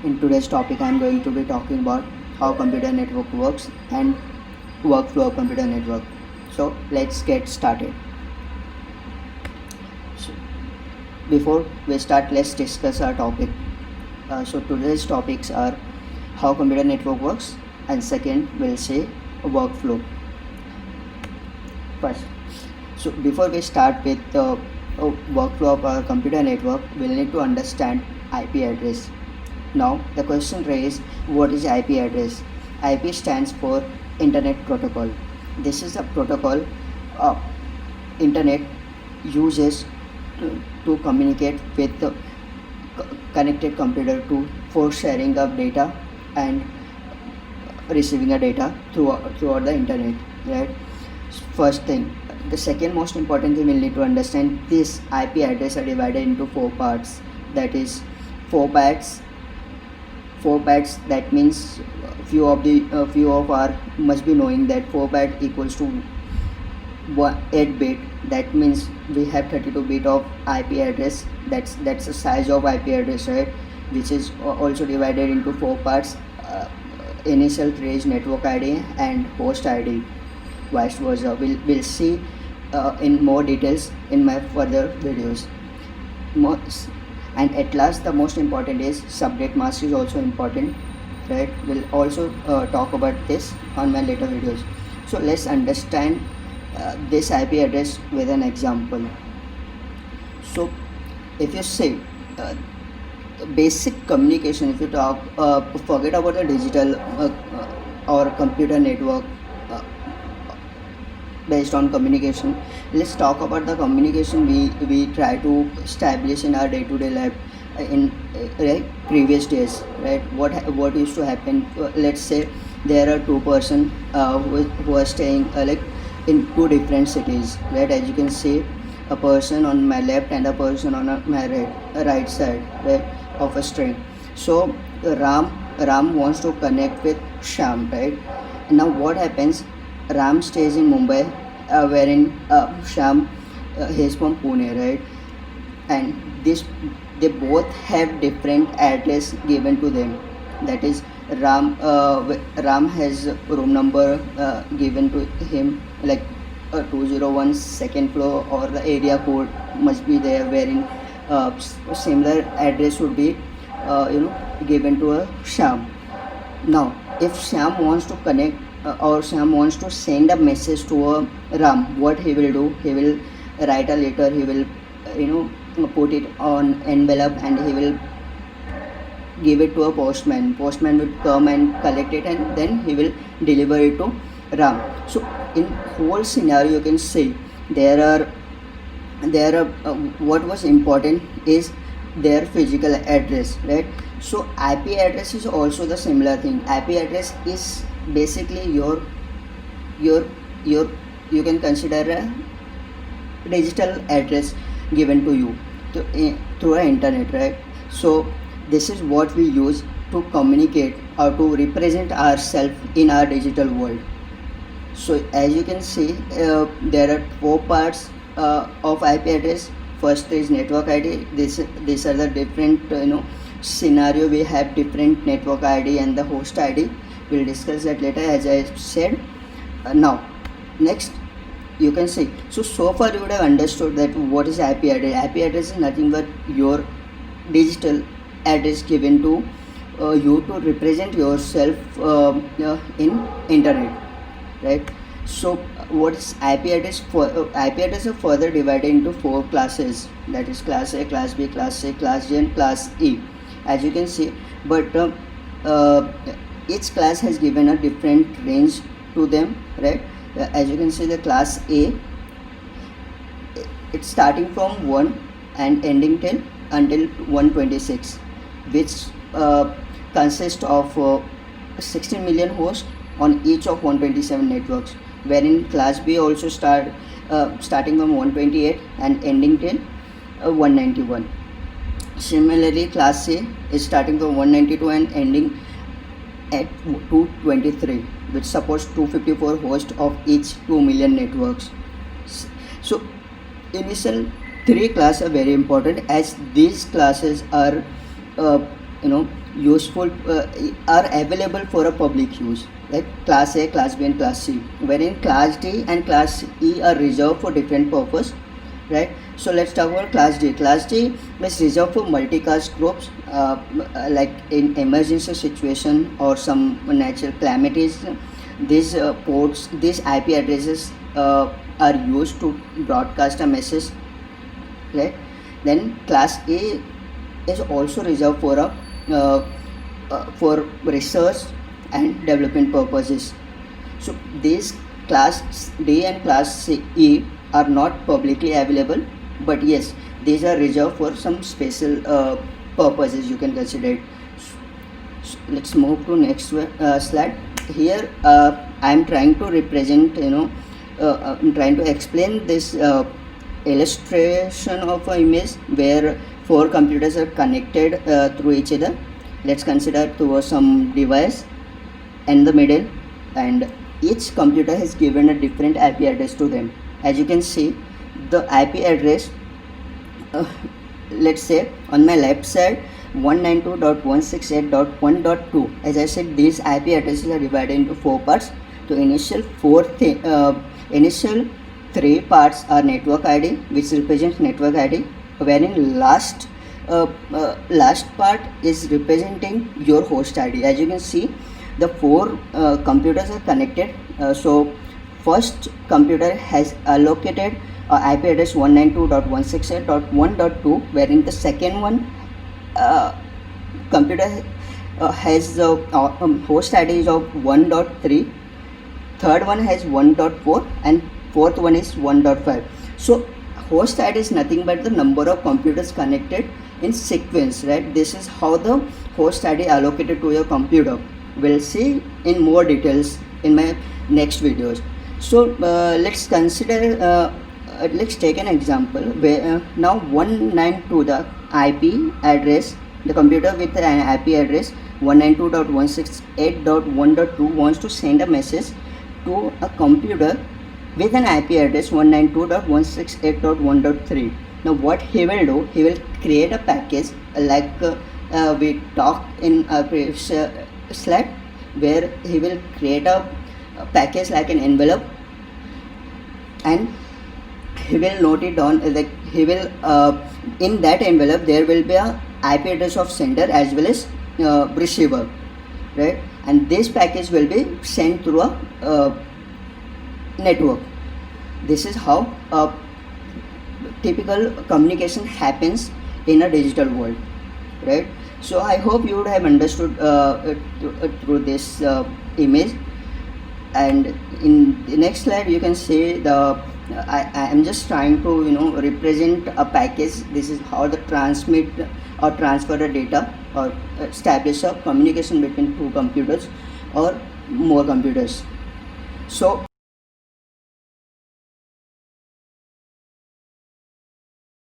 In today's topic, I am going to be talking about how computer network works and workflow of computer network. So let's get started. So, before we start, let's discuss our topic. So today's topics are how computer network works, and second we'll say workflow. First, so before we start with the workflow of our computer network, we'll need to understand IP address. Now the question raised, what is IP address? IP stands for Internet Protocol. This is a protocol Internet uses to communicate with the connected computer for sharing of data and receiving a data throughout the internet, right? First thing. The second most important thing we'll need to understand, this IP address are divided into four parts. That is 4 bytes. 4 bytes, that means few of our must be knowing that 4 byte equals to 8 bit. That means we have 32 bit of IP address. That's the size of IP address, right? Which is also divided into 4 parts. Initial 3 is network ID and host ID, vice versa. We'll see in more details in my further videos. And at last, the most important is subnet mask is also important, right? We'll also talk about this on my later videos. So let's understand this IP address with an example. So if you say basic communication, if you talk forget about the digital or computer network based on communication, let's talk about the communication we try to establish in our day-to-day life in previous days, right? What used to happen, let's say there are two person who are staying in two different cities, right? As you can see, a person on my left and a person on my right side, right, of a string. So Ram wants to connect with Sham, right? Now what happens, Ram stays in Mumbai, wherein Sham is from Pune, right? And they both have different address given to them. That is, Ram has room number given to him, like 201 second floor, or the area code must be there, wherein similar address would be given to a Sham. Now if Sham wants to connect or Sham wants to send a message to a Ram, what he will do, he will write a letter, he will put it on envelope and he will give it to a postman. Postman will come and collect it and then he will deliver it to Ram. So in whole scenario you can say there are what was important is their physical address, right? So IP address is also the similar thing. IP address is basically your you can consider a digital address given to you through a internet, right? So this is what we use to communicate or to represent ourselves in our digital world. So as you can see, there are 4 parts of IP address. First is network ID. These are the different scenario. We have different network ID and the host ID. We'll discuss that later, as I said. Now next you can see, so far you would have understood that what is IP address. IP address is nothing but your digital address given to you to represent yourself in internet, right? So what is IP address? IP address is further divided into 4 classes, that is class A, class B, class C, class G and class E, as you can see. But each class has given a different range to them, right? As you can see, the class A, it's starting from 1 and ending until 126, which consists of 16 million hosts on each of 127 networks, wherein class B also starting from 128 and ending till 191. Similarly, class C is starting from 192 and ending at 223, which supports 254 hosts of each 2 million networks. So initial 3 classes are very important, as these classes are useful are available for a public use, like class A, class B, and class C, wherein class D and class E are reserved for different purpose, right? So let's talk about class D. Class D is reserved for multicast groups, like in emergency situation or some natural calamities. These ports, these IP addresses are used to broadcast a message, right? Then class A is also reserved for research and development purposes. So these class D and class E are not publicly available, but yes, these are reserved for some special purposes. You can consider it. So let's move to next slide. Here I am trying to represent, I'm trying to explain this illustration of an image where four computers are connected through each other. Let's consider through some device in the middle, and each computer has given a different IP address to them. As you can see, the IP address, let's say on my left side, 192.168.1.2. As I said, these IP addresses are divided into four parts. So initial three parts are network ID, which represents network ID, wherein last part is representing your host ID. As you can see, the four computers are connected. So first computer has allocated IP address 192.168.1.2, wherein the second one computer has the host IDs of 1.3, third one has 1.4, and fourth one is 1.5. So host ID is nothing but the number of computers connected in sequence, right? This is how the host ID allocated to your computer. We'll see in more details in my next videos. So let's consider, let's take an example where now 192, the IP address, the computer with an IP address 192.168.1.2 wants to send a message to a computer with an IP address 192.168.1.3. Now what he will do, he will create a package like we talked in our previous slide, where he will create a package like an envelope, and he will note it down, like he will in that envelope there will be a IP address of sender as well as receiver, right? And this package will be sent through a network. This is how typical communication happens in a digital world, right? So I hope you would have understood through this image. And in the next slide you can see the I am just trying to represent a package. This is how the transmit or transfer the data or establish a communication between two computers or more computers. So